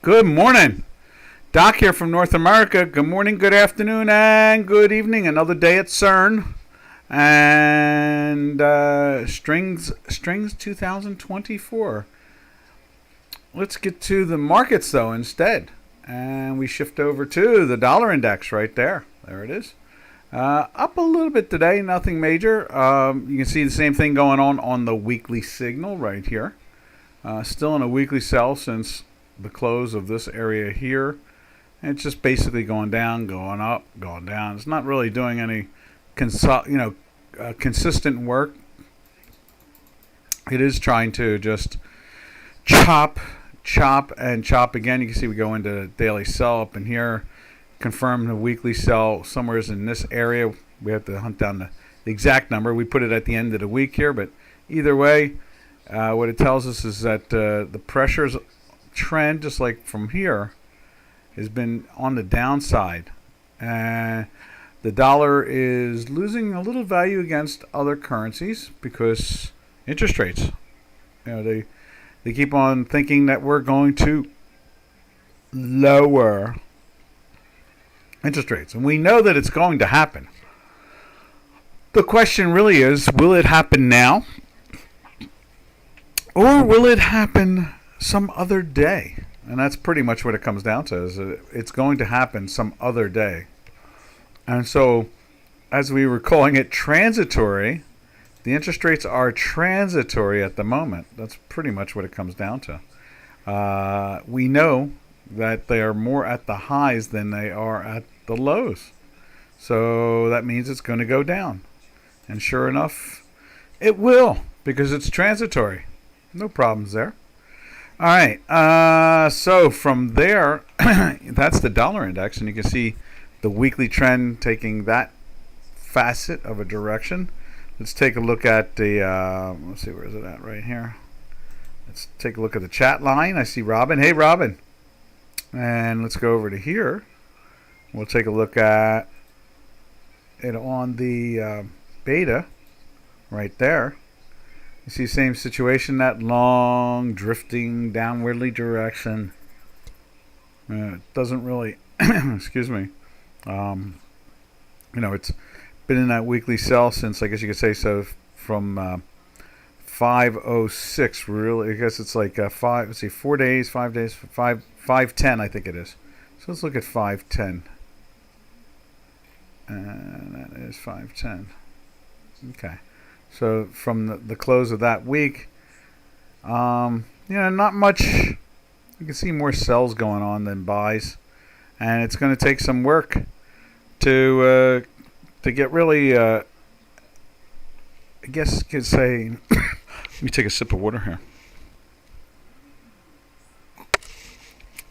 Good morning. Doc here from North America. Good morning, good afternoon, and good evening. Another day at CERN. And Strings 2024. Let's get to the markets, though, instead. And we shift over to the dollar index right there. There it is. Up a little bit today, nothing major. You can see the same thing going on the weekly signal right here. Still in a weekly sell since the close of this area here. And it's just basically going down, going up, going down. It's not really doing any consistent work. It is trying to just chop and chop again. You can see we go into daily sell up in here, confirm the weekly sell somewhere in this area. We have to hunt down the exact number. We put it at the end of the week here, but either way, what it tells us is that the pressures trend, just like from here, has been on the downside. And the dollar is losing a little value against other currencies because interest rates. They keep on thinking that we're going to lower interest rates. And we know that it's going to happen. The question really is, will it happen now? Or will it happen some other day? And that's pretty much what it comes down to, is it's going to happen some other day. And so, as we were calling it transitory, the interest rates are transitory at the moment. That's pretty much what it comes down to. We know that they are more at the highs than they are at the lows. So that means it's going to go down. And sure enough, it will, because it's transitory. No problems there. All right. So from there, that's the dollar index. And you can see the weekly trend taking that facet of a direction. Let's take a look at the, let's see, where is it at right here? Let's take a look at the chat line. I see Robin. Hey, Robin. And let's go over to here. We'll take a look at it on the beta right there. You see, same situation, that long drifting downwardly direction. It doesn't really, excuse me. It's been in that weekly sell since, I guess you could say so, from 506. Really, I guess it's like 4 days, 5 days, 510, I think it is. So let's look at 510. And that is 510. Okay. So from the close of that week, not much. You can see more sells going on than buys, and it's going to take some work to get really. I guess you could say. Let me take a sip of water here.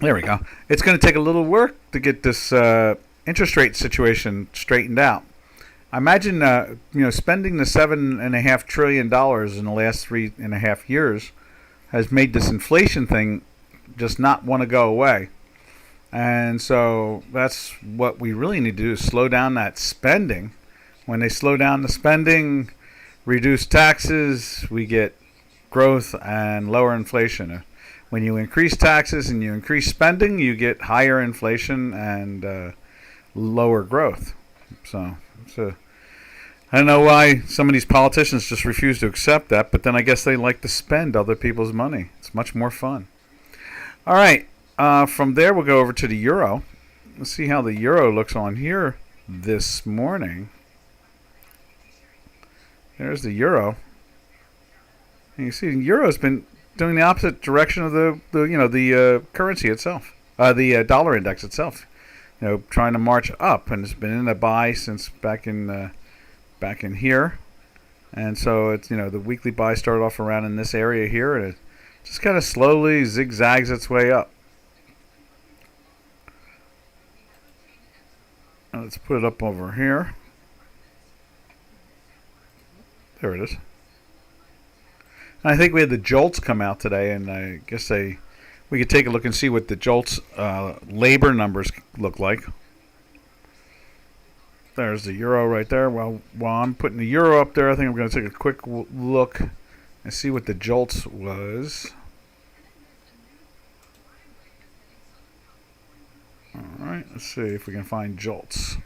There we go. It's going to take a little work to get this interest rate situation straightened out. I imagine, spending the $7.5 trillion in the last 3.5 years has made this inflation thing just not want to go away. And so that's what we really need to do, is slow down that spending. When they slow down the spending, reduce taxes, we get growth and lower inflation. When you increase taxes and you increase spending, you get higher inflation and lower growth. So I don't know why some of these politicians just refuse to accept that, but then I guess they like to spend other people's money. It's much more fun. All right. From there, we'll go over to the euro. Let's see how the euro looks on here this morning. There's the euro. And you see, the euro's been doing the opposite direction of the currency itself, the dollar index itself. Trying to march up, and it's been in a buy since back in here. And so it's, the weekly buy started off around in this area here, and it just kind of slowly zigzags its way up. Now let's put it up over here. There it is. And I think we had the jolts come out today, and I guess we could take a look and see what the jolts labor numbers look like. There's the euro right there. Well, while I'm putting the euro up there, I think I'm going to take a quick look and see what the jolts was. All right, let's see if we can find jolts.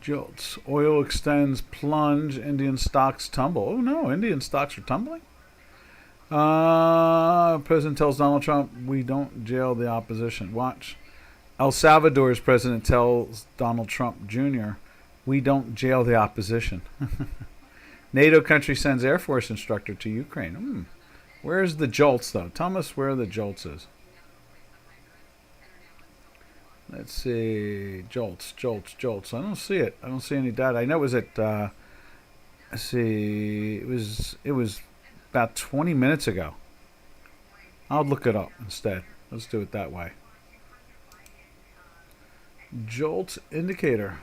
Jolts. Oil extends plunge. Indian stocks tumble. Oh no, Indian stocks are tumbling? President tells Donald Trump, we don't jail the opposition. Watch. El Salvador's president tells Donald Trump Jr., we don't jail the opposition. NATO country sends Air Force instructor to Ukraine. Where's the jolts, though? Tell us where the jolts is. Let's see. Jolts. I don't see it. I don't see any data. I know it was at, let's see, it was about 20 minutes ago. I'll look it up instead. Let's do it that way. Jolt indicator.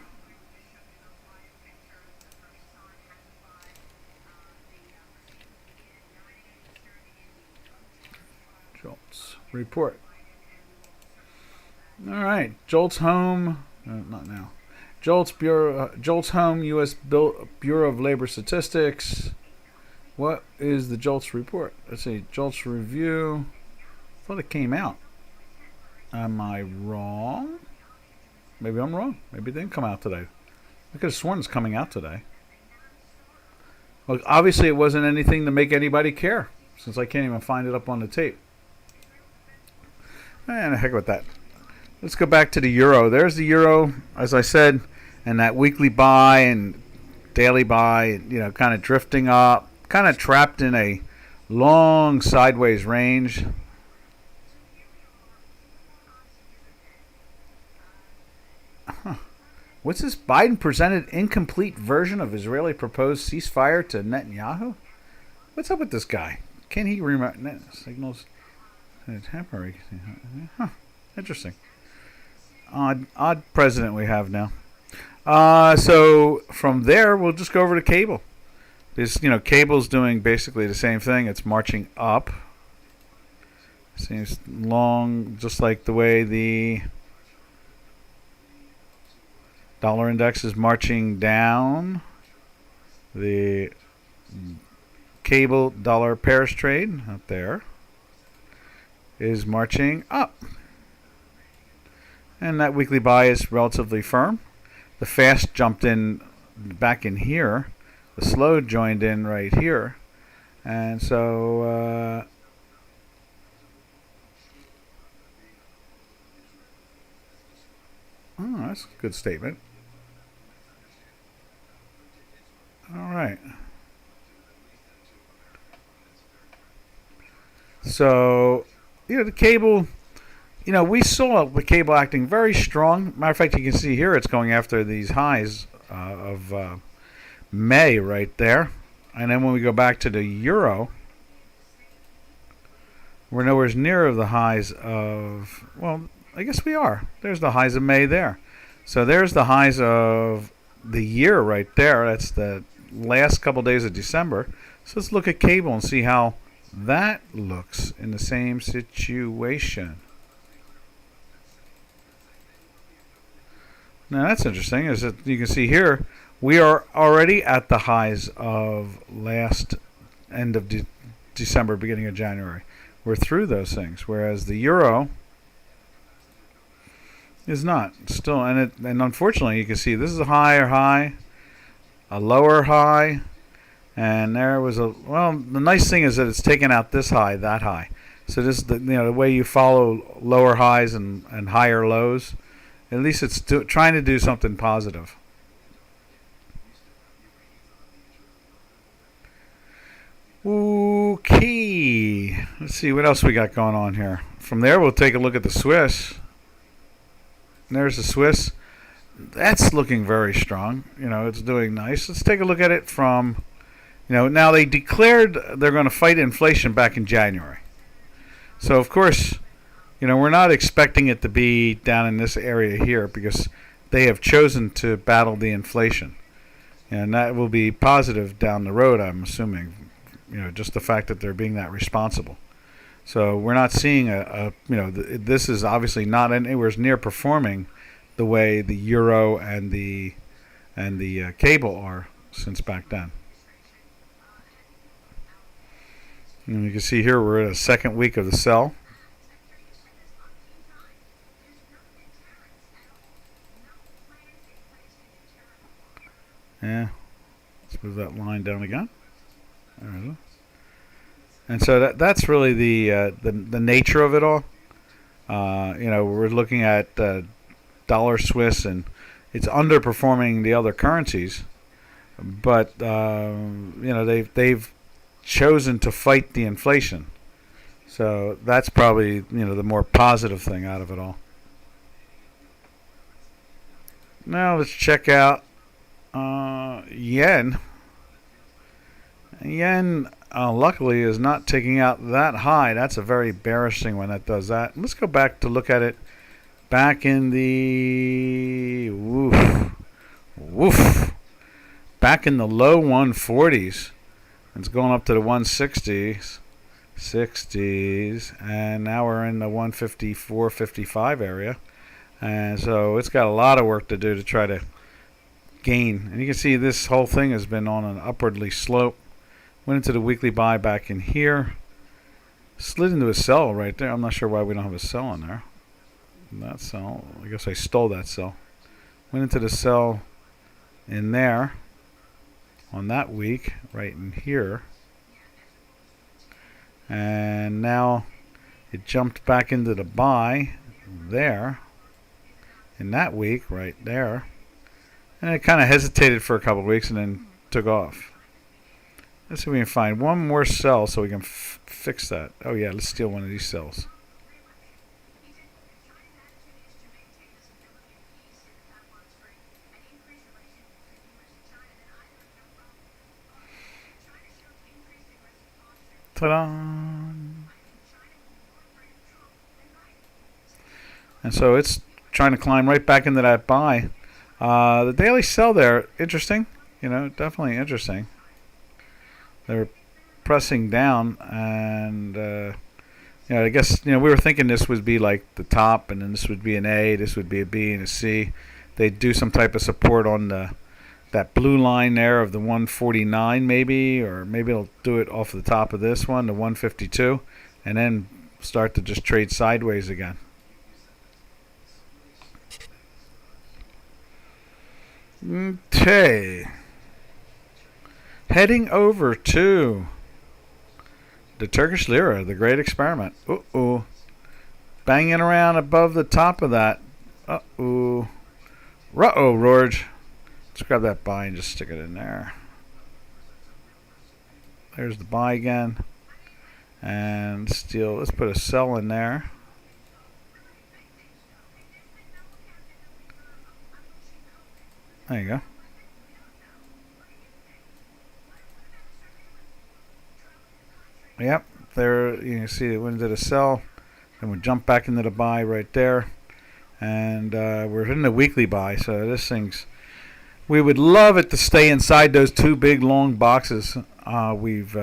Jolts report. All right, Jolts home. Not now. Jolts home. U.S. Bureau of Labor Statistics. What is the Jolts report? Let's see. Jolts review. I thought it came out. Am I wrong? Maybe I'm wrong. Maybe it didn't come out today. I could have sworn it's coming out today. Well, obviously it wasn't anything to make anybody care, since I can't even find it up on the tape. And the heck with that. Let's go back to the euro. There's the euro, as I said, and that weekly buy and daily buy, kind of drifting up, kind of trapped in a long sideways range. What's this? Biden presented incomplete version of Israeli proposed ceasefire to Netanyahu? What's up with this guy? Can he remember signals? Temporary. Interesting. Odd president we have now. So from there, we'll just go over to cable. This, cable's doing basically the same thing. It's marching up. Seems long, just like the way the dollar index is marching down. The cable dollar pairs trade up there is marching up. And that weekly buy is relatively firm. The fast jumped in back in here. The slow joined in right here. And so that's a good statement. All right. So, the cable, we saw the cable acting very strong. Matter of fact, you can see here it's going after these highs of May right there. And then when we go back to the euro, we're nowhere near the highs of, well, I guess we are. There's the highs of May there. So there's the highs of the year right there. That's the last couple days of December. So let's look at cable and see how that looks in the same situation. Now that's interesting. Is that you can see here we are already at the highs of last end of December, beginning of January. We're through those things, whereas the euro is not still. And unfortunately, you can see this is a higher high, a lower high, and there was the nice thing is that it's taken out this high, that high. So this is the way you follow lower highs and higher lows. At least it's trying to do something positive. Okay. Let's see what else we got going on here. From there, we'll take a look at the Swiss. And there's the Swiss. That's looking very strong. It's doing nice. Let's take a look at it from, now they declared they're going to fight inflation back in January. So, of course, we're not expecting it to be down in this area here because they have chosen to battle the inflation. And that will be positive down the road, I'm assuming. Just the fact that they're being that responsible. So we're not seeing this is obviously not anywhere near performing the way the euro and the cable are since back then. And you can see here we're at a second week of the sell. Yeah. Let's move that line down again. There it is. And so that's really the nature of it all. We're looking at dollar Swiss, and it's underperforming the other currencies. But they've chosen to fight the inflation. So that's probably the more positive thing out of it all. Now let's check out yen. Yen, luckily, is not taking out that high. That's a very bearish thing when that does that. Let's go back to look at it back in the back in the low 140s. It's going up to the 160s, 60s, and now we're in the 154, 55 area. And so it's got a lot of work to do to try to gain. And you can see this whole thing has been on an upwardly slope. Went into the weekly buy back in here. Slid into a sell right there. I'm not sure why we don't have a sell in there. That sell, I guess I stole that sell. Went into the sell in there on that week, right in here. And now it jumped back into the buy there in that week, right there. And it kind of hesitated for a couple of weeks and then took off. Let's see if we can find one more sell so we can fix that. Oh yeah, let's steal one of these cells. Ta-da! And so it's trying to climb right back into that buy. The daily sell there, interesting. Definitely interesting. They're pressing down, and I guess we were thinking this would be like the top, and then this would be an A, this would be a B, and a C. They'd do some type of support on that blue line there of the 149 maybe, or maybe it'll do it off the top of this one, the 152, and then start to just trade sideways again. Okay. Heading over to the Turkish lira, the great experiment. Uh-oh. Banging around above the top of that. Uh-oh. Ruh-oh, Rorge. Let's grab that buy and just stick it in there. There's the buy again. And still, let's put a sell in there. There you go. Yep, there you can see it went into the sell, and we jump back into the buy right there, and we're in the weekly buy. So this thing's, we would love it to stay inside those two big long boxes we've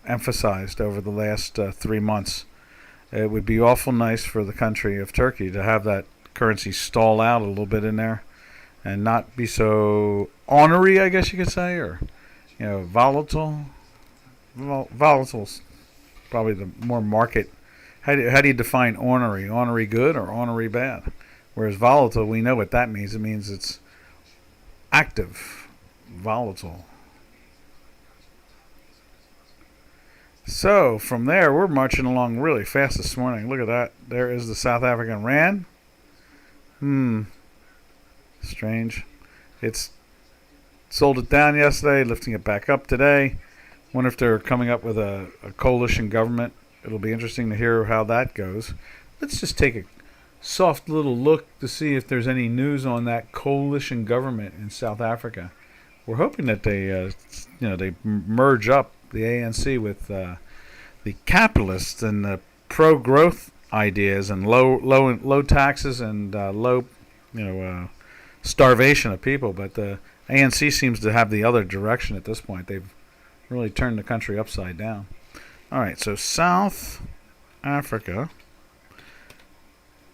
emphasized over the last 3 months. It would be awful nice for the country of Turkey to have that currency stall out a little bit in there, and not be so ornery, I guess you could say, or volatile. Volatile's probably the more market. How do you define ornery? Ornery good or ornery bad? Whereas volatile, we know what that means. It means it's active, volatile. So from there, we're marching along really fast this morning. Look at that. There is the South African rand. Strange. It's sold it down yesterday, lifting it back up today. Wonder if they're coming up with a coalition government. It'll be interesting to hear how that goes. Let's just take a soft little look to see if there's any news on that coalition government in South Africa. We're hoping that they merge up the ANC with the capitalists and the pro-growth ideas and low taxes and low starvation of people. But the ANC seems to have the other direction at this point. They've really turned the country upside down. All right, so South Africa.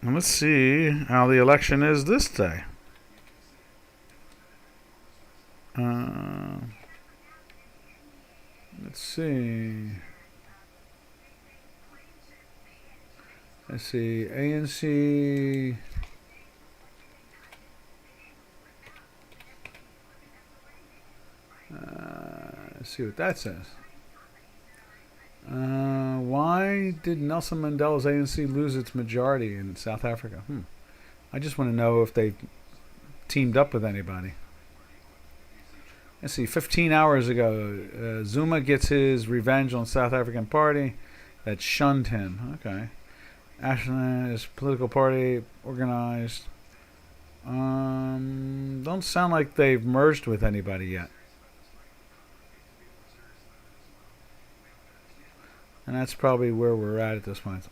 And let's see how the election is this day. Let's see. ANC. see what that says. Why did Nelson Mandela's ANC lose its majority in South Africa? I just want to know if they teamed up with anybody. Let's see, 15 hours ago, Zuma gets his revenge on South African party that shunned him. Okay. Ashland is political party organized. Don't sound like they've merged with anybody yet. And that's probably where we're at this point.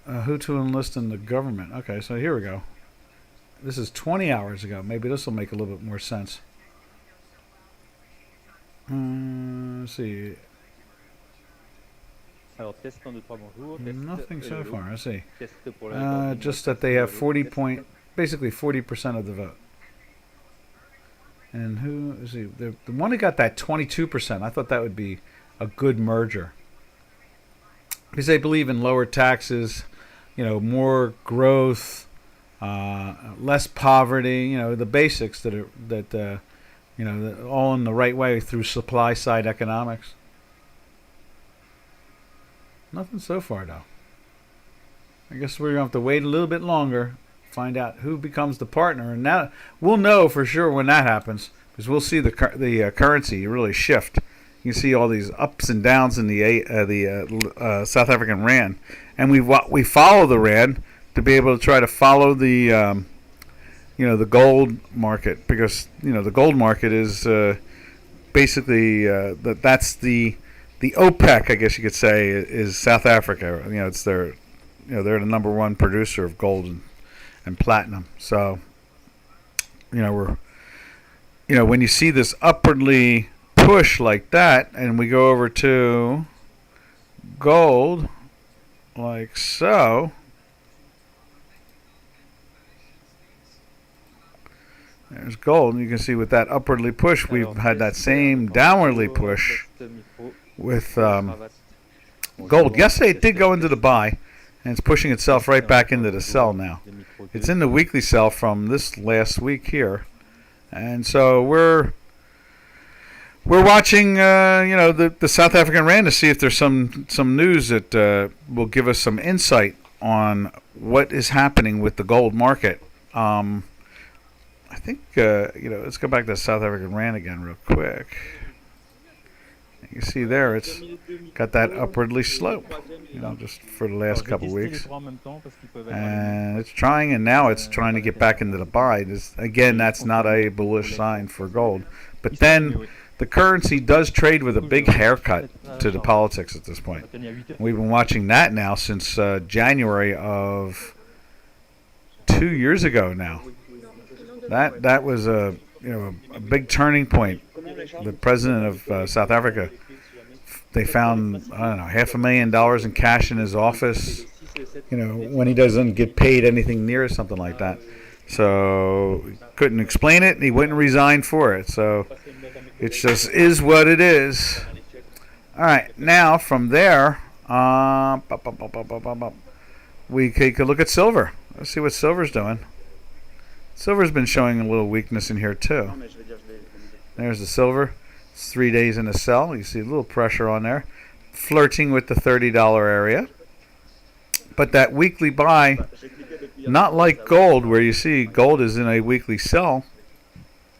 Who to enlist in the government. Okay, so here we go. This is 20 hours ago. Maybe this will make a little bit more sense. Let's see. Nothing so far. Let's see. Just that they have basically 40% of the vote. And who? Let's see. The one who got that 22%. I thought that would be a good merger, because they believe in lower taxes, more growth, less poverty, the basics that all in the right way through supply side economics. Nothing so far though. I guess we're gonna have to wait a little bit longer, find out who becomes the partner, and now we'll know for sure when that happens, because we'll see the currency really shift. You can see all these ups and downs in the South African rand, and we follow the rand to be able to try to follow the the gold market, because the gold market is basically that's the OPEC, I guess you could say, is South Africa. It's they're the number one producer of gold and platinum. So we're when you see this upwardly push like that, and we go over to gold like so, there's gold, and you can see with that upwardly push we've had that same downwardly push with gold. Yesterday it did go into the buy, and it's pushing itself right back into the sell now. It's in the weekly sell from this last week here, and so we're watching, the South African rand to see if there's some news that will give us some insight on what is happening with the gold market. I think, let's go back to the South African rand again real quick. You see there, it's got that upwardly slope, just for the last couple of weeks. And it's trying, and now it's trying to get back into the buy. Again, that's not a bullish sign for gold. But then the currency does trade with a big haircut to the politics at this point. We've been watching that now since January of 2 years ago now. That was a big turning point. The president of South Africa, they found, $500,000 in cash in his office, when he doesn't get paid anything near something like that. So couldn't explain it, and he wouldn't resign for it. So it just is what it is. All right, now from there, we take a look at silver. Let's see what silver's doing. Silver's been showing a little weakness in here too. There's the silver. It's 3 days in a sell. You see a little pressure on there, flirting with the $30 area. But that weekly buy, not like gold, where you see gold is in a weekly sell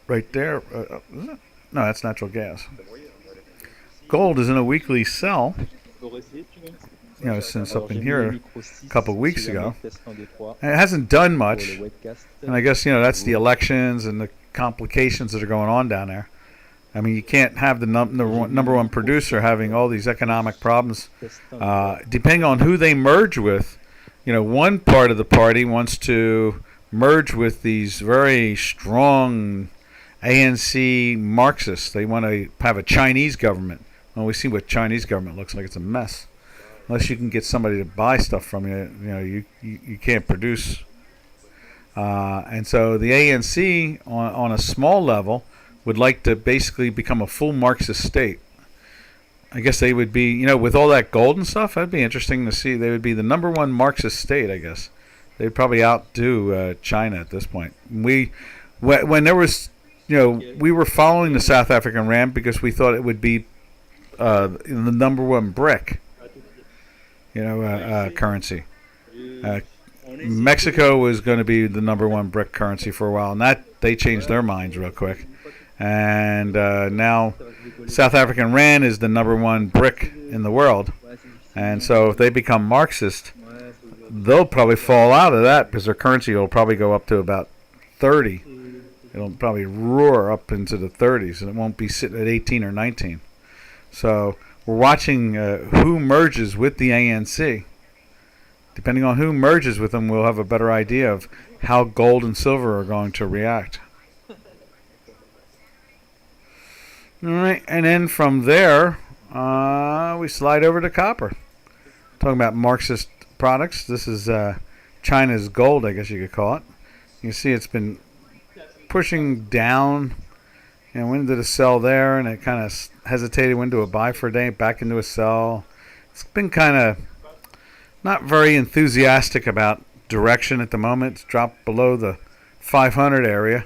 right there. Is it? No, that's natural gas. Gold is in a weekly sell, since up in here a couple of weeks ago. And it hasn't done much. And I guess, that's the elections and the complications that are going on down there. I mean, you can't have the number one producer having all these economic problems. Depending on who they merge with, one part of the party wants to merge with these very strong ANC Marxists. They want to have a Chinese government. Well, we see what Chinese government looks like. It's a mess. Unless you can get somebody to buy stuff from you, you can't produce. And so the ANC, on a small level, would like to basically become a full Marxist state. I guess they would be, with all that gold and stuff, that'd be interesting to see. They would be the number one Marxist state, I guess. They'd probably outdo China at this point. When there was we were following the South African rand because we thought it would be the number one brick, currency. Uh, Mexico was going to be the number one brick currency for a while, and that they changed their minds real quick. And now South African rand is the number one brick in the world. And so if they become Marxist, they'll probably fall out of that because their currency will probably go up to about 30. It'll probably roar up into the 30s, and it won't be sitting at 18 or 19. So we're watching who merges with the ANC. Depending on who merges with them, we'll have a better idea of how gold and silver are going to react. All right, and then from there, we slide over to copper. Talking about Marxist products. This is China's gold, I guess you could call it. You can see it's been pushing down, and went into the sell there, and it kind of hesitated, went into a buy for a day, back into a sell. It's been kind of not very enthusiastic about direction at the moment. It's dropped below the 500 area.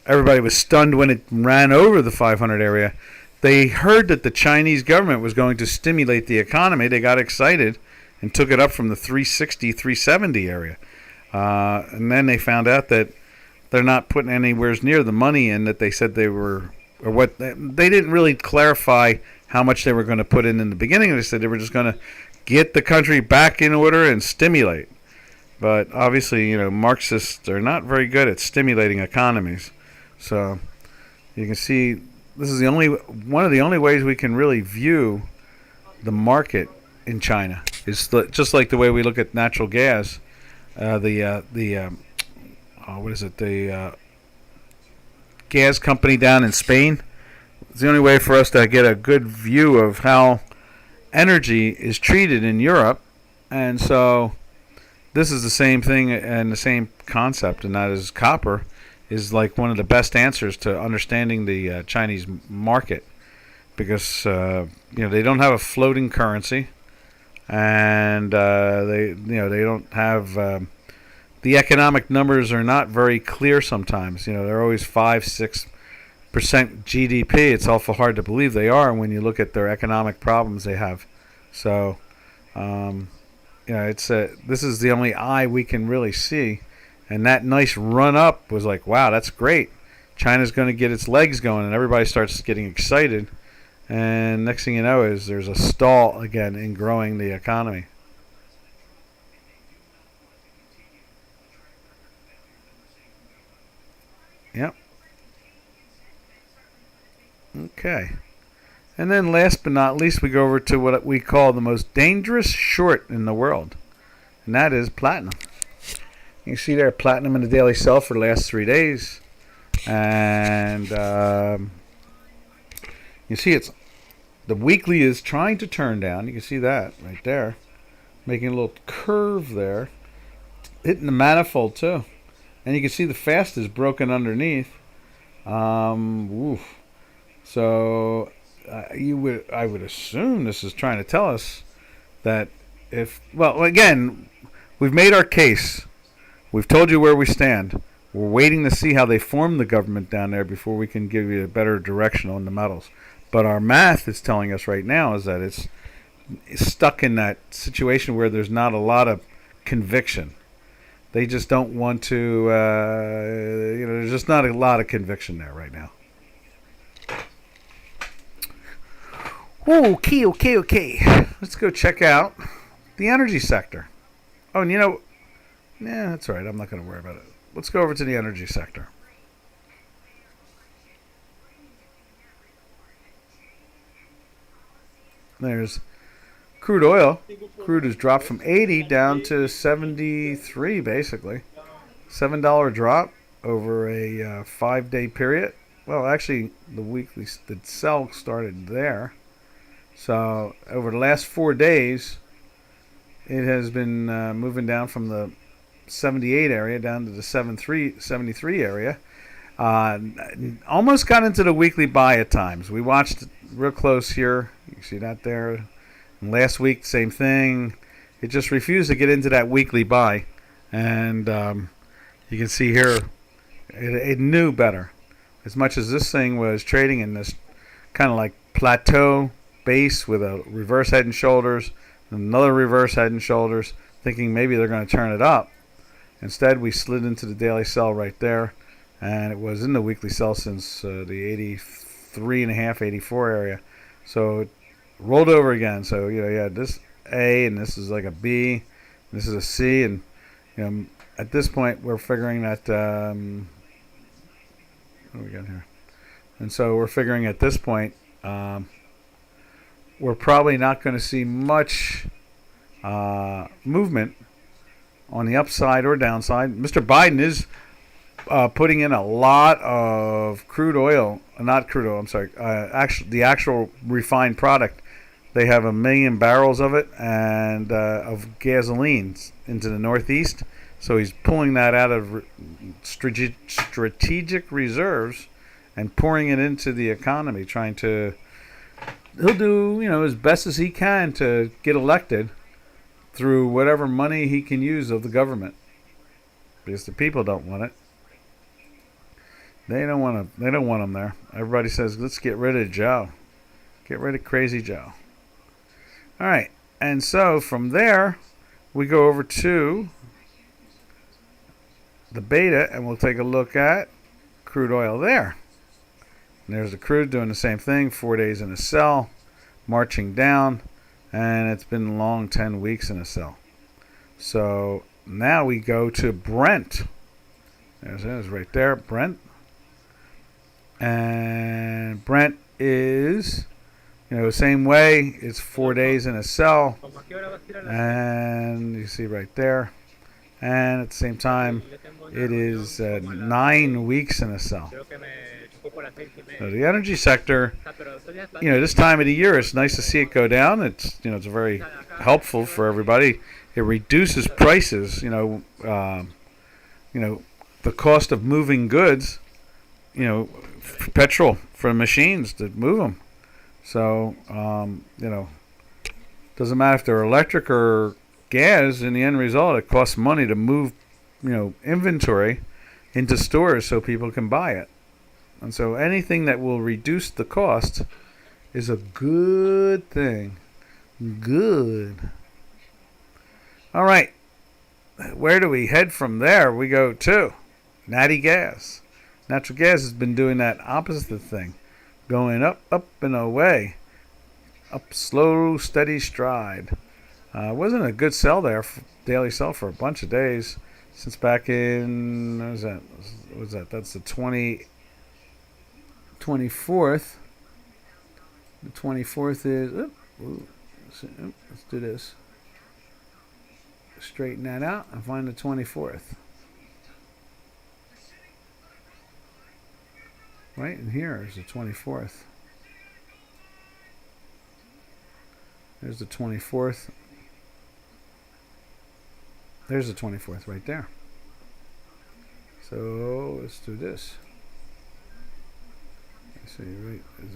Everybody was stunned when it ran over the 500 area. They heard that the Chinese government was going to stimulate the economy. They got excited and took it up from the 360, 370 area. And then they found out that they're not putting anywhere near the money in that they said they were, or what they didn't really clarify how much they were going to put in the beginning. They said they were just going to get the country back in order and stimulate. But obviously, Marxists are not very good at stimulating economies. So you can see this is one of the only ways we can really view the market in China. It's just like the way we look at natural gas. The gas company down in Spain. It's the only way for us to get a good view of how energy is treated in Europe. And so this is the same thing and the same concept, and that is copper is like one of the best answers to understanding the Chinese market, because they don't have a floating currency, and they don't have the economic numbers are not very clear sometimes. They're always 5-6% GDP. It's awful hard to believe they are when you look at their economic problems they have. So it's this is the only eye we can really see. And that nice run up was like, wow, that's great. China's going to get its legs going, and everybody starts getting excited. And next thing you know is there's a stall again in growing the economy. Yep. Okay. And then last but not least, we go over to what we call the most dangerous short in the world. And that is platinum. You can see there platinum in the daily sell for the last 3 days. And you see the weekly is trying to turn down. You can see that right there. Making a little curve there. Hitting the manifold too. And you can see the fast is broken underneath. So I would assume this is trying to tell us that again, we've made our case. We've told you where we stand. We're waiting to see how they form the government down there before we can give you a better direction on the metals. But our math is telling us right now is that it's stuck in that situation where there's not a lot of conviction. They just don't want to, there's just not a lot of conviction there right now. Okay. Let's go check out the energy sector. Oh, and that's all right. I'm not going to worry about it. Let's go over to the energy sector. There's crude oil. Crude has dropped from 80 down to 73, basically. $7 drop over a 5-day period. Well, actually, the sell started there. So over the last 4 days, it has been moving down from the 78 area down to the 73 area. Almost got into the weekly buy at times. We watched it real close here. You see that there. And last week, same thing. It just refused to get into that weekly buy. And you can see here, it knew better. as much as this thing was trading in this kind of like plateau base with a reverse head and shoulders, another reverse head and shoulders, thinking maybe they're going to turn it up. Instead, we slid into the daily sell right there, and it was in the weekly sell since the 83.5, 84 area. So it rolled over again. So you had this A, and this is like a B, and this is a C, and at this point we're figuring that what do we got here? And so we're figuring at this point we're probably not going to see much movement on the upside or downside. Mr. Biden is putting in a lot of crude oil, not crude oil, I'm sorry, the actual refined product. They have 1 million barrels of it and of gasoline into the Northeast. So he's pulling that out of strategic reserves and pouring it into the economy, trying to, he'll do, as best as he can to get elected through whatever money he can use of the government, because the people don't want it. They don't want him there. Everybody says, let's get rid of Joe. Get rid of Crazy Joe. All right. And so from there, we go over to the beta, and we'll take a look at crude oil there. And there's the crude doing the same thing, 4 days in a sell, marching down, and it's been long 10 weeks in a sell. So now we go to Brent. There's it is right there, Brent. And Brent is, same way. It's 4 days in a sell, and you see right there. And at the same time, it is 9 weeks in a sell. So the energy sector, this time of the year, it's nice to see it go down. It's it's very helpful for everybody. It reduces prices. The cost of moving goods. Petrol for machines to move them. So doesn't matter if they're electric or gas. In the end result, it costs money to move inventory into stores so people can buy it. And so anything that will reduce the cost is a good thing. Good. All right. Where do we head from there? We go to natty gas. Natural gas has been doing that opposite thing. Going up, up, and away. Up slow, steady stride. Wasn't a good sell there, daily sell for a bunch of days. Since back in, what was that? That's the 24th. The 24th is, let's do this. Straighten that out and find the 24th. Right in here is the 24th. There's the 24th. There's the 24th right there. So let's do this. Let's see, right, is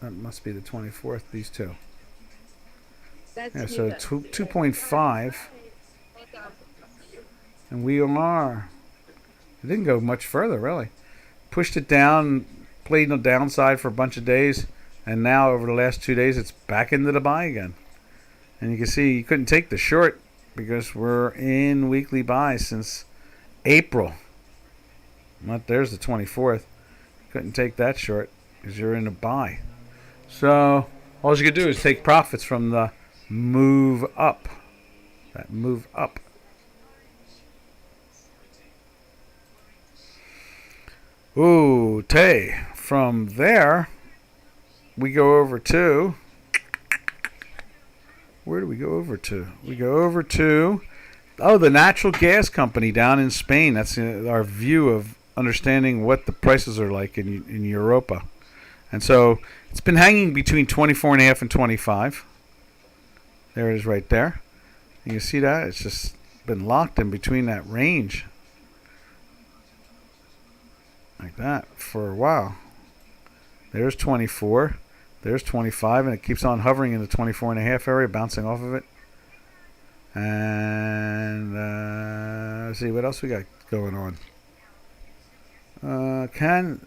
that must be the 24th, these two. Yeah, so 2.5. And we are. It didn't go much further, really. Pushed it down, played on the downside for a bunch of days, and now over the last 2 days, it's back into the buy again. And you can see you couldn't take the short because we're in weekly buys since April. There's the 24th. Couldn't take that short because you're in a buy. So all you could do is take profits from the move up. That move up. Ooh, Tay. From there, we go over to, where do we go over to? We go over to, the natural gas company down in Spain. That's our view of understanding what the prices are like in Europa. And so it's been hanging between 24.5 and 25. There it is right there. You can see that? It's just been locked in between that range. Like that for a while. There's 24. There's 25, and it keeps on hovering in the 24.5 area, bouncing off of it. And let's see what else we got going on. Can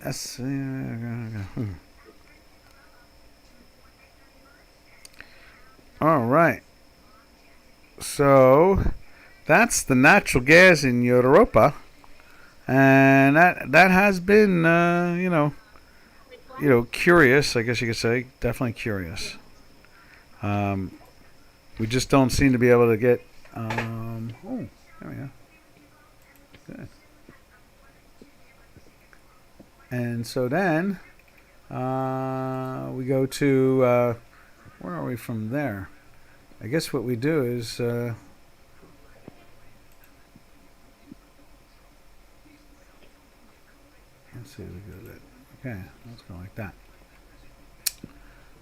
all right. So that's the natural gas in Europa, and that has been curious. I guess you could say definitely curious. Um, we just don't seem to be able to get. Oh, there we go. Good. And so then we go to where are we from there? I guess what we do is let's see. We go that. Okay, let's go like that.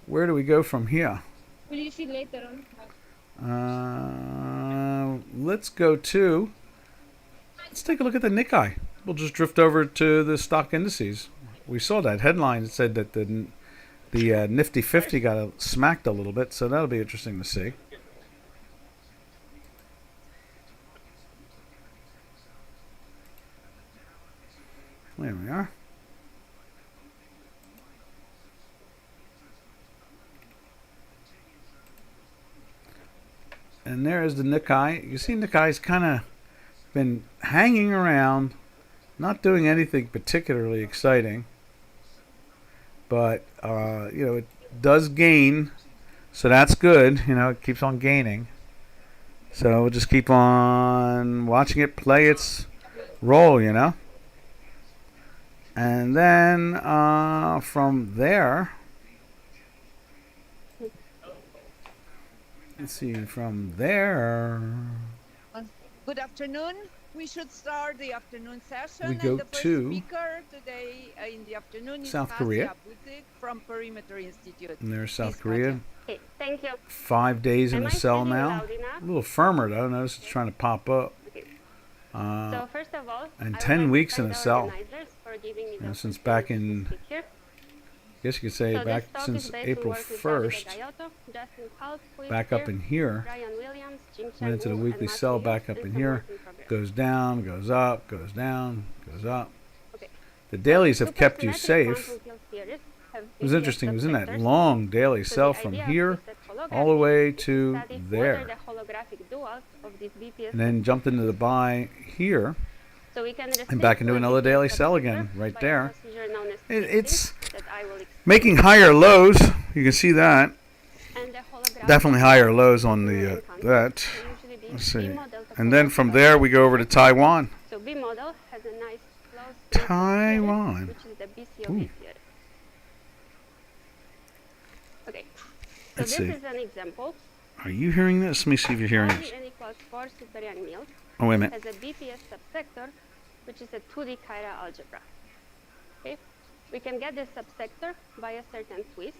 Where do we go from here? Will you see later on? Let's go to. Let's take a look at the Nikkei. We'll just drift over to the stock indices. We saw that headline that said that the Nifty 50 got smacked a little bit, so that'll be interesting to see. There we are. And there is the Nikkei. You see Nikkei's kind of been hanging around, not doing anything particularly exciting. But, it does gain, so that's good. It keeps on gaining. So we'll just keep on watching it play its role, And then from there, let's see, from there. Good afternoon. We should start the afternoon session. We go the first to speaker today in the afternoon is South Korea. Butik from Perimeter Institute. And there's South Korea. Okay, thank you. 5 days in Am the I cell speaking now. loud enough? A little firmer though. Notice it's trying to pop up. Okay. Uh, So first of all, and I 10 would like weeks to in thank a the cell. organizers for giving me the since back opportunity in, to speak here. I guess you could say So back this talk since is based on April work with 1st, Davide Gaiotto, Justin Half, who is back up here, in here, Brian Williams, Jim went into the Chang-woo, weekly and cell, Matthew back Hughes. up in It's a here, work in progress. goes down, goes up, goes down, goes up. Okay. The dailies have Two kept you personality safe. quantum field theories have It was BPS interesting. It was in that subsectors. long daily So cell the from idea here is that all the way holography to study whether there. the holographic duals of these BPS And then jumped into the buy here so we can and back into restrict another the daily BPS cell subsector again right by a there. procedure known as It's twisting that I will explain. making higher lows. You can see that. And the holographic Definitely higher lows on the that. will usually be Let's see. B model to And then follow from the there we go over to Taiwan. So B model has a nice close Taiwan. which is the BC of Ooh. B theory. Okay. So Let's this see. is an example. Are you hearing this? Let me see if you're hearing this. N equals 4 super-young milk Oh, wait a minute. has a BPS subsector, which is a 2D chiral algebra. Okay, we can get this subsector by a certain twist,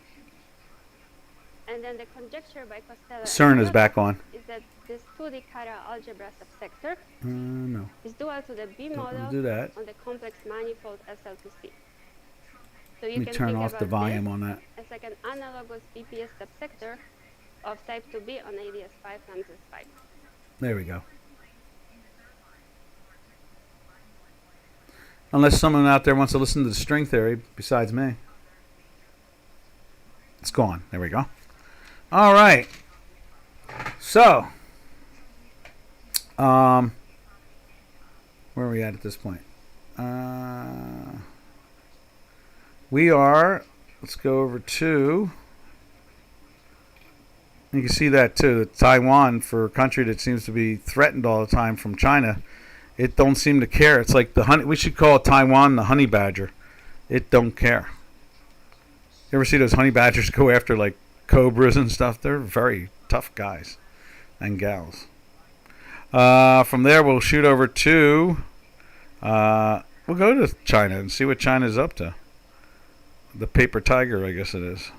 and then the conjecture by Costello CERN and is back on. is that this 2D chiral algebra subsector No. is dual to the B Don't model do that. on the complex manifold SL2C. So Let you me can turn think off the about volume this on that. as like an analogous BPS subsector of type 2B on ADS5 times S5. There we go. Unless someone out there wants to listen to the string theory besides me. It's gone. There we go. All right. So, where are we at this point? We are, let's go over to, you can see that too, that Taiwan, for a country that seems to be threatened all the time from China, it don't seem to care. It's like the honey, we should call Taiwan the honey badger. It don't care. You ever see those honey badgers go after like cobras and stuff? They're very tough guys and gals. From there, we'll shoot over to, we'll go to China and see what China's up to. The paper tiger, I guess it is.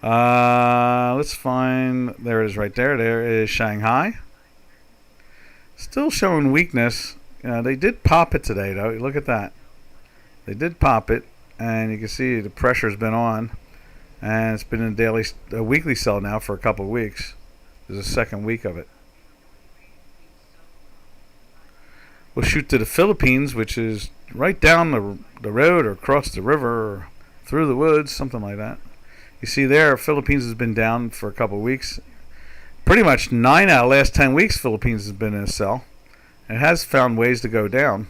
Let's find, there it is right there. There is Shanghai. Still showing weakness. They did pop it today, though. Look at that. They did pop it, and you can see the pressure's been on. And it's been in a weekly sell now for a couple of weeks. This is the second week of it. we'll shoot to the Philippines, which is right down the road or across the river or through the woods, something like that. You see there, Philippines has been down for a couple of weeks. Pretty much 9 out of the last 10 weeks, Philippines has been in a sell. It has found ways to go down.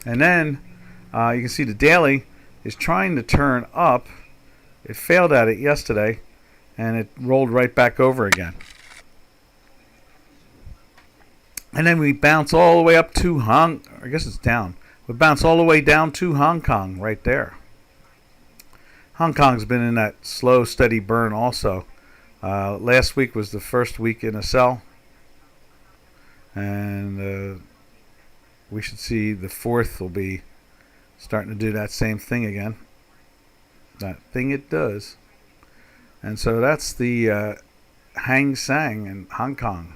And then you can see the daily is trying to turn up. It failed at it yesterday, and it rolled right back over again. And then we bounce all the way up to I guess it's down. We bounce all the way down to Hong Kong right there. Hong Kong's been in that slow, steady burn also. Last week was the first week in a sell. And we should see the fourth will be starting to do that same thing again. That thing it does. And so that's the Hang Seng in Hong Kong.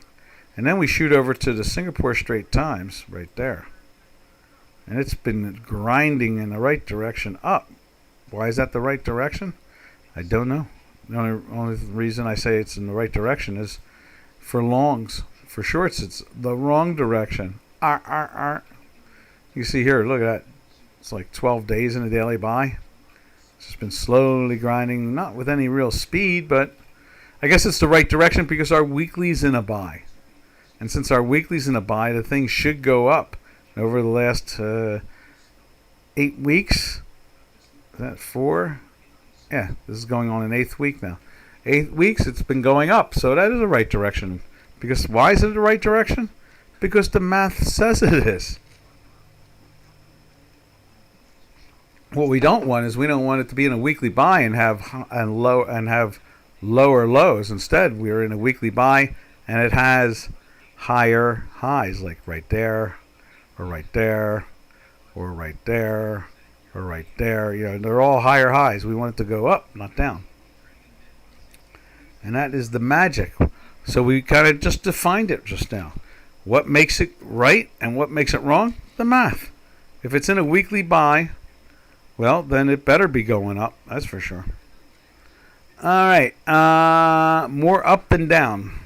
And then we shoot over to the Singapore Straits Times right there. And it's been grinding in the right direction up. Why is that the right direction? I don't know. The only reason I say it's in the right direction is for longs. For shorts, it's the wrong direction. You see here, look at that. It's like 12 days in a daily buy. It's just been slowly grinding, not with any real speed, but I guess it's the right direction because our weekly's in a buy. And since our weekly's in a buy, the thing should go up. Over the last 8 weeks, is that 4? Yeah, this is going on an 8th week now. 8 weeks, it's been going up, so that is the right direction. Because why is it the right direction? Because the math says it is. What we don't want is we don't want it to be in a weekly buy and have lower lows. Instead, we're in a weekly buy and it has higher highs, like right there, or right there, or right there, or right there. You know, they're all higher highs. We want it to go up, not down. And that is the magic. So we kind of just defined it just now. What makes it right and what makes it wrong? The math. If it's in a weekly buy, well, then it better be going up. That's for sure. All right. More up and down.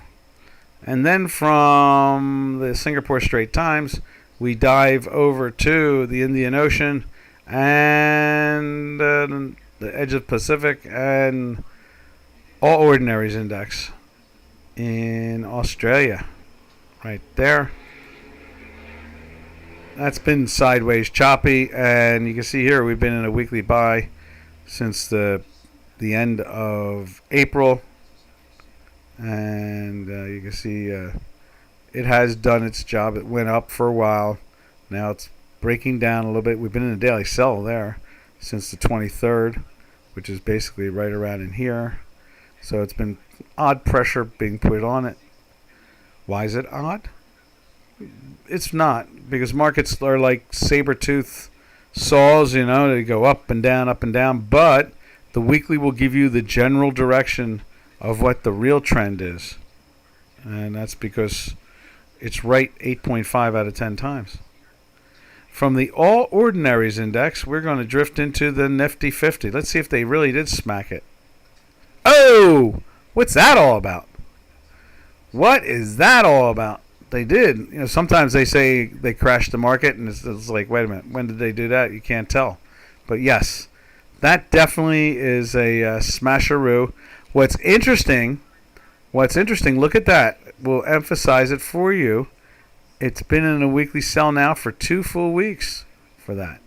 And then from the Singapore Straits Times, we dive over to the Indian Ocean and the edge of the Pacific and All Ordinaries Index in Australia. Right there. That's been sideways choppy, and you can see here we've been in a weekly buy since the end of April. And you can see it has done its job. It went up for a while. Now it's breaking down a little bit. We've been in a daily sell there since the 23rd, which is basically right around in here. So it's been odd pressure being put on it. Why is it odd? It's not, because markets are like saber-tooth saws, you know, they go up and down, but the weekly will give you the general direction of what the real trend is. And that's because it's right 8.5 out of 10 times. From the All Ordinaries Index, we're going to drift into the Nifty 50. Let's see if they really did smack it. Oh! What's that all about? What is that all about? They did. You know, sometimes they say they crashed the market, and it's like, wait a minute, when did they do that? You can't tell. But yes, that definitely is a smasheroo. What's interesting, look at that. We'll emphasize it for you. It's been in a weekly sell now for 2 full weeks for that.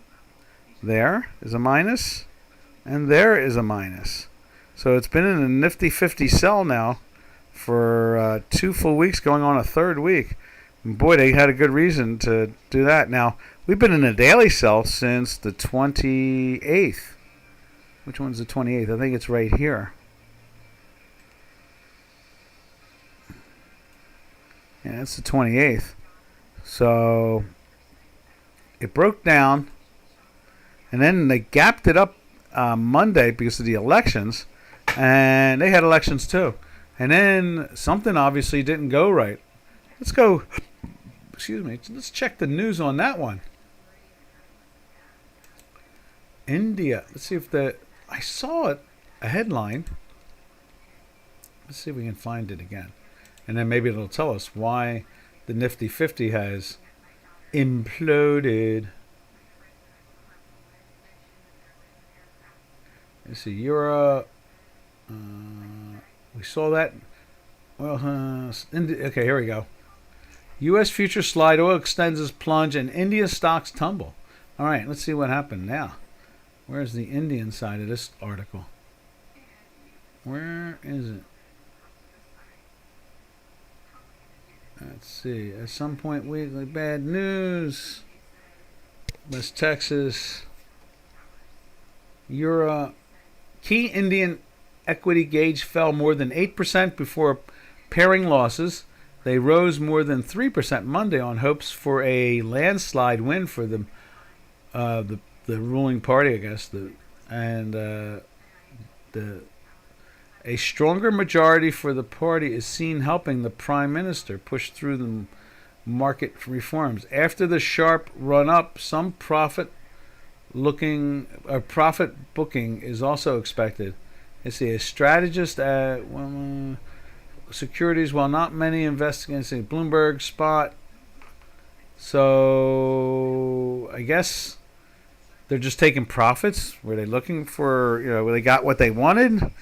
There is a minus, and there is a minus. So it's been in a Nifty 50 sell now for 2 full weeks, going on a 3rd week. And boy, they had a good reason to do that. Now, we've been in a daily sell since the 28th. Which one's the 28th? I think it's right here. Yeah, it's the 28th. So it broke down, and then they gapped it up Monday because of the elections, and they had elections too. And then something obviously didn't go right. Let's go. Excuse me. Let's check the news on that one. India. Let's see if I saw it, a headline. Let's see if we can find it again. And then maybe it'll tell us why the Nifty 50 has imploded. Let's see, Euro. We saw that. Well, okay, here we go. U.S. futures slide, oil extends its plunge, and India stocks tumble. All right, let's see what happened now. Where's the Indian side of this article? Where is it? Let's see. At some point, weekly bad news. West Texas. Euro. Key Indian equity gauge fell more than 8% before pairing losses. They rose more than 3% Monday on hopes for a landslide win for the ruling party, I guess. A stronger majority for the party is seen helping the prime minister push through the market reforms. After the sharp run up, some profit booking is also expected. Let's see, a strategist at securities, while not many investigating, say Bloomberg spot. So I guess they're just taking profits. Were they looking for, they got what they wanted?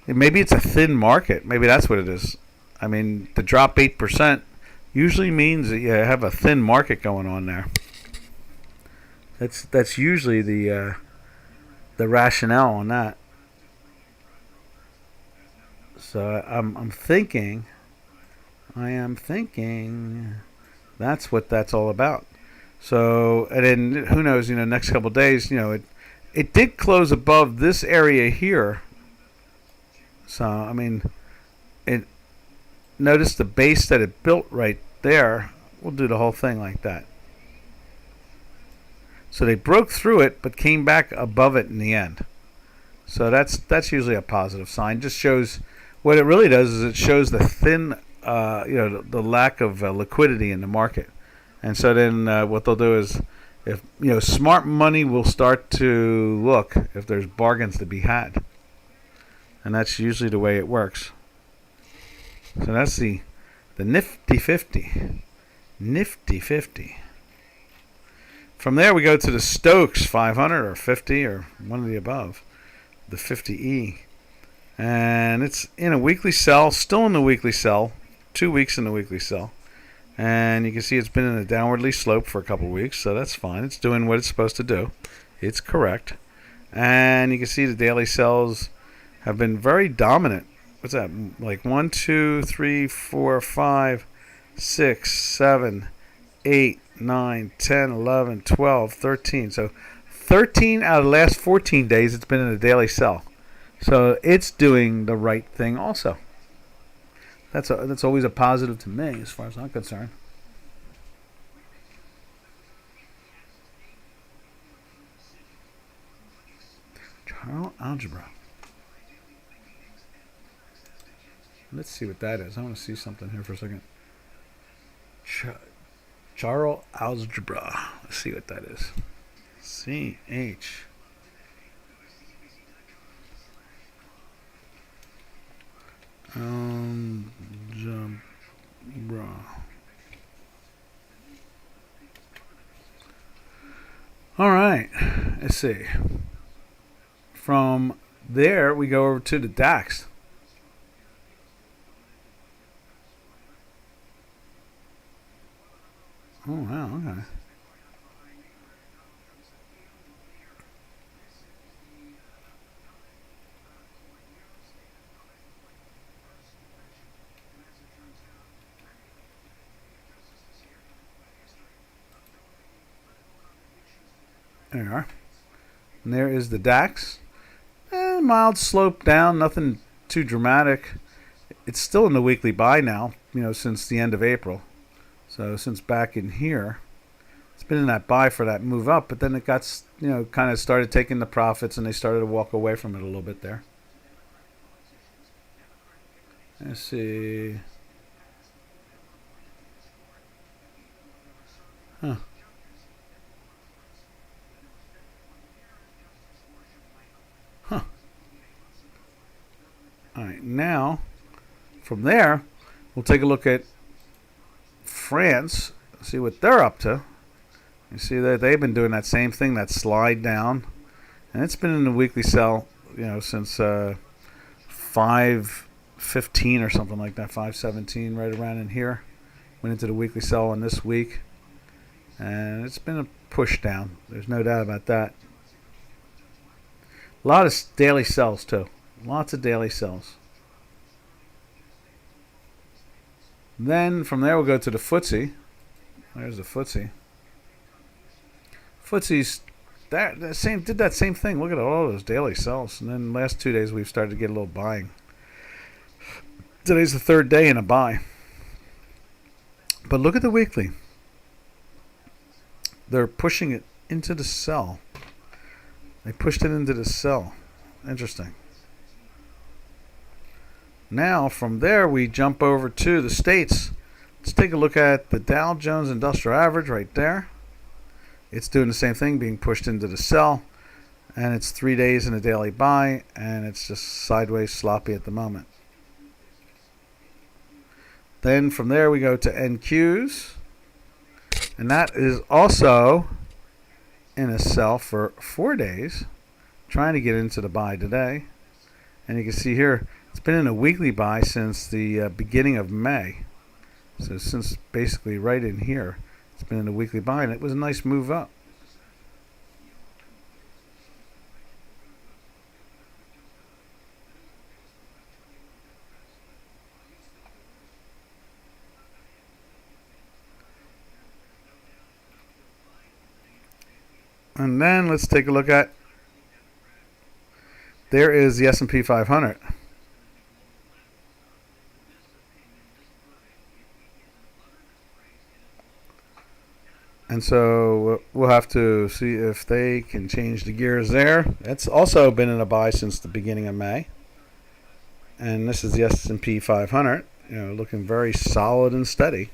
Maybe it's a thin market. Maybe that's what it is. I mean, to drop 8% usually means that you have a thin market going on there. That's usually the rationale on that. So I am thinking that's what that's all about. So, and then who knows? Next couple of days, it did close above this area here. So I mean, notice the base that it built right there. We'll do the whole thing like that. So they broke through it, but came back above it in the end. So that's usually a positive sign. Just shows what it really does is it shows the thin, the lack of liquidity in the market. And so then what they'll do is, if smart money will start to look if there's bargains to be had, and that's usually the way it works. So that's the Nifty 50. Nifty 50. From there we go to the Stokes 500 or 50 or one of the above, the 50E. And it's in a weekly sell, still in the weekly sell, 2 weeks in the weekly sell. And you can see it's been in a downwardly slope for a couple of weeks, so that's fine. It's doing what it's supposed to do. It's correct. And you can see the daily sells have been very dominant. What's that? Like 1, 2, 3, 4, 5, 6, 7, 8, 9, 10, 11, 12, 13. So 13 out of the last 14 days it's been in a daily sell. So it's doing the right thing also. That's always a positive to me as far as I'm concerned. Chiral algebra. Let's see what that is. I want to see something here for a second. Chiral algebra. Let's see what that is. CH. Algebra. All right. Let's see. From there, we go over to the DAX. Oh, wow, okay. There you are. And there is the DAX. Mild slope down, nothing too dramatic. It's still in the weekly buy now, since the end of April. So since back in here, it's been in that buy for that move up, but then it got, kind of started taking the profits and they started to walk away from it a little bit there. Let's see. Huh. Huh. All right, now from there, we'll take a look at France, see what they're up to. You see that they've been doing that same thing, that slide down, and it's been in the weekly sell, since 5:15 or something like that, 5:17, right around in here. Went into the weekly sell on this week, and it's been a push down. There's no doubt about that. A lot of daily sells too. Lots of daily sells. Then from there we'll go to the FTSE. There's the FTSE. FTSE's did that same thing. Look at all those daily sells. And then last 2 days we've started to get a little buying. Today's the third day in a buy. But look at the weekly. They're pushing it into the sell. They pushed it into the sell. Interesting. Now from there we jump over to the States. Let's take a look at the Dow Jones Industrial Average right there. It's doing the same thing, being pushed into the sell, and it's 3 days in a daily buy, and it's just sideways sloppy at the moment. Then from there we go to NQs, and that is also in a sell for 4 days, trying to get into the buy today. And you can see here it's been in a weekly buy since the beginning of May. So since basically right in here, it's been in a weekly buy, and it was a nice move up. And then let's take a look at, there is the S&P 500. And so we'll have to see if they can change the gears there. It's also been in a buy since the beginning of May. And this is the S&P 500, looking very solid and steady.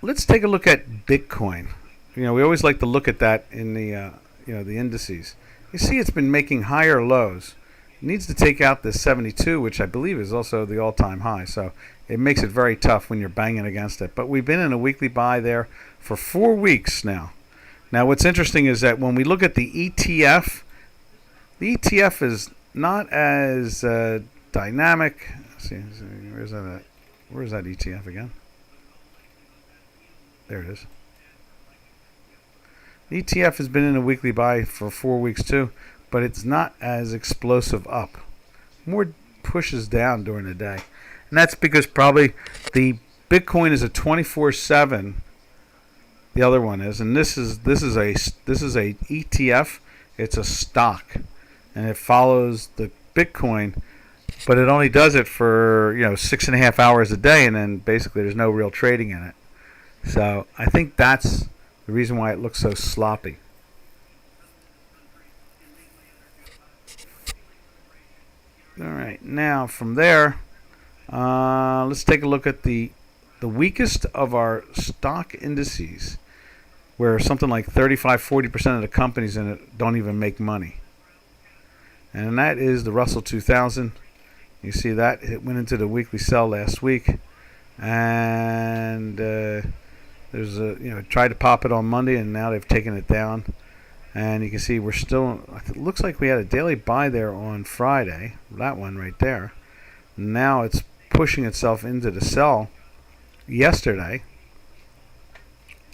Let's take a look at Bitcoin. We always like to look at that in the the indices. You see it's been making higher lows. It needs to take out this 72, which I believe is also the all-time high. So it makes it very tough when you're banging against it. But we've been in a weekly buy there for 4 weeks now. Now what's interesting is that when we look at the ETF is not as dynamic. Let's see, where's that at? Where's that ETF again? There it is. The ETF has been in a weekly buy for 4 weeks too, but it's not as explosive up. More pushes down during the day. And that's because probably the Bitcoin is a 24/7. The other one is, and this is a ETF. It's a stock, and it follows the Bitcoin, but it only does it for 6.5 hours a day, and then basically there's no real trading in it. So I think that's the reason why it looks so sloppy. All right, now from there, let's take a look at the weakest of our stock indices, where something like 35-40% of the companies in it don't even make money. And that is the Russell 2000. You see that it went into the weekly sell last week, and there's tried to pop it on Monday, and now they've taken it down. And you can see we're still, it looks like we had a daily buy there on Friday, that one right there. Now it's pushing itself into the sell yesterday.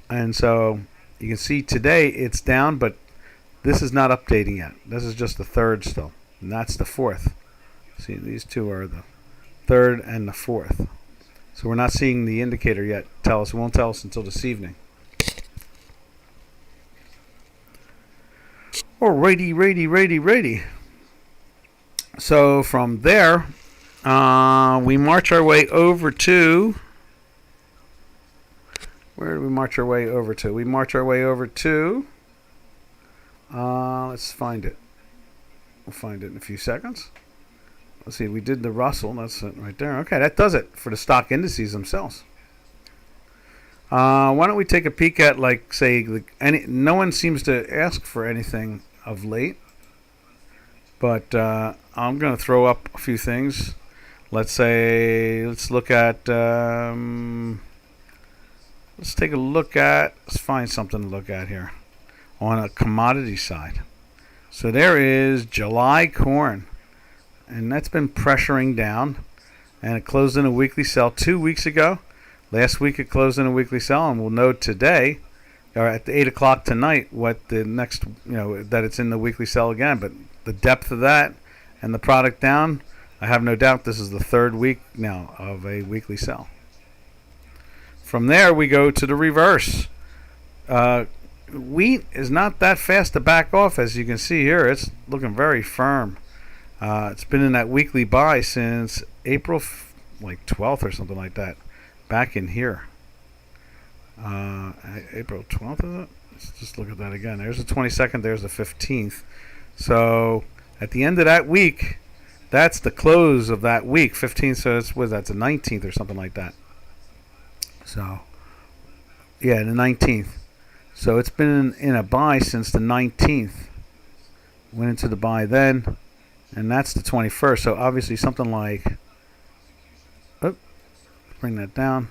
And so you can see today it's down, but this is not updating yet. This is just the third still, and that's the fourth. See, these two are the third and the fourth. So we're not seeing the indicator yet. It won't tell us until this evening. Alrighty. So from there, we march our way over to, where do we march our way over to? We march our way over to, let's find it. We'll find it in a few seconds. Let's see, we did the Russell, that's it right there. Okay, that does it for the stock indices themselves. Why don't we take a peek at, like, say, no one seems to ask for anything of late, but I'm going to throw up a few things. Let's look at let's take a look at, let's find something to look at here on a commodity side. So there is July corn, and that's been pressuring down, and it closed in a weekly sell 2 weeks ago. Last week it closed in a weekly sell, and we'll know today, or at 8 o'clock tonight, what the next, that it's in the weekly sell again. But the depth of that and the product down, I have no doubt this is the third week now of a weekly sell. From there, we go to the reverse. Wheat is not that fast to back off, as you can see here. It's looking very firm. It's been in that weekly buy since April 12th or something like that. Back in here. April 12th, is it? Let's just look at that again. There's the 22nd, there's the 15th. So at the end of that week, that's the close of that week, 15th, so that's the 19th or something like that. So, yeah, the 19th. So it's been in a buy since the 19th. Went into the buy then, and that's the 21st. So obviously something like, bring that down.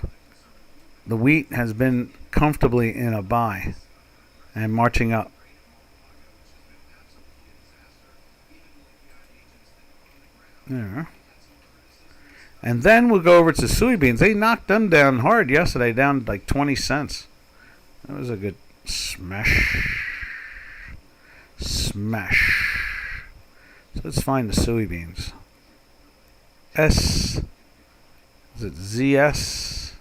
The wheat has been comfortably in a buy and marching up. There. And then we'll go over to soybeans. They knocked them down hard yesterday, down like 20 cents. That was a good smash. Smash. So let's find the soybeans. Is it ZS?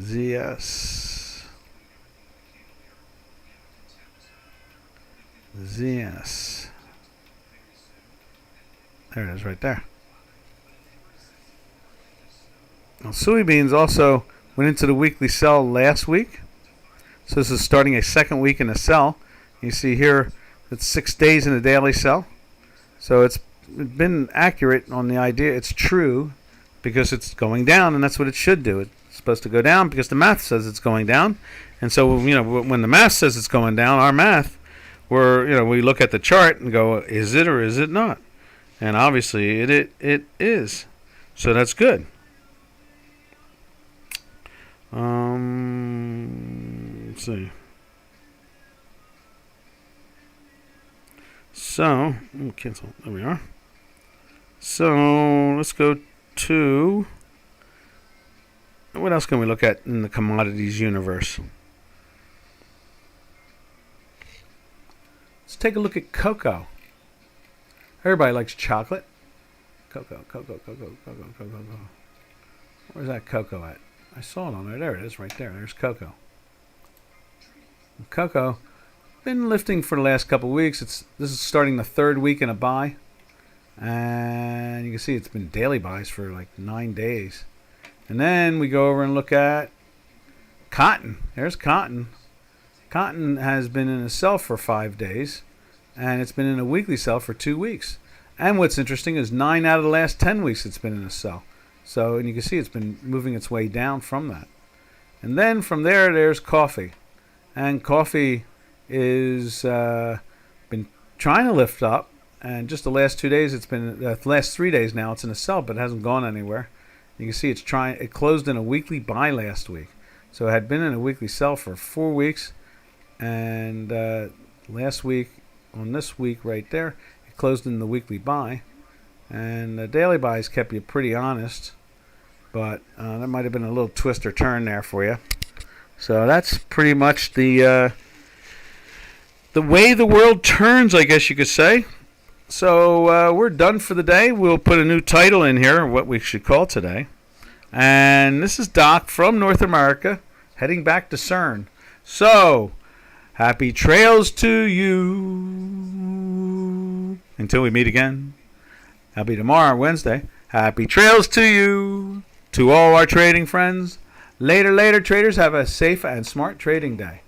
ZS. ZS. There it is right there. Now, soybeans also went into the weekly sell last week. So this is starting a second week in the sell. You see here it's 6 days in the daily sell. So it's been accurate on the idea. It's true because it's going down, and that's what it should do. It's supposed to go down because the math says it's going down. And so, when the math says it's going down, our math, we look at the chart and go, is it or is it not? And obviously it is. So that's good. Let's see. So, cancel. There we are. So, let's go to, what else can we look at in the commodities universe? Let's take a look at cocoa. Everybody likes chocolate. Cocoa. Where's that cocoa at? I saw it on there. There it is, right there. There's cocoa. Cocoa, been lifting for the last couple of weeks. This is starting the third week in a buy, and you can see it's been daily buys for like 9 days. And then we go over and look at cotton. There's cotton. Cotton has been in a sell for 5 days, and it's been in a weekly sell for 2 weeks. And what's interesting is 9 out of the last 10 weeks it's been in a sell. So, and you can see it's been moving its way down from that. And then from there, there's coffee. And coffee is been trying to lift up. And just the last 2 days, it's been, the last 3 days now, it's in a sell, but it hasn't gone anywhere. You can see it closed in a weekly buy last week. So it had been in a weekly sell for 4 weeks. And last week, on this week right there, it closed in the weekly buy. And the daily buys kept you pretty honest. But there might have been a little twist or turn there for you. So that's pretty much the way the world turns, I guess you could say. So we're done for the day. We'll put a new title in here, what we should call today. And this is Doc from North America, heading back to CERN. So, happy trails to you. Until we meet again. That'll be tomorrow, Wednesday. Happy trails to you. To all our trading friends. Later, traders. Have a safe and smart trading day.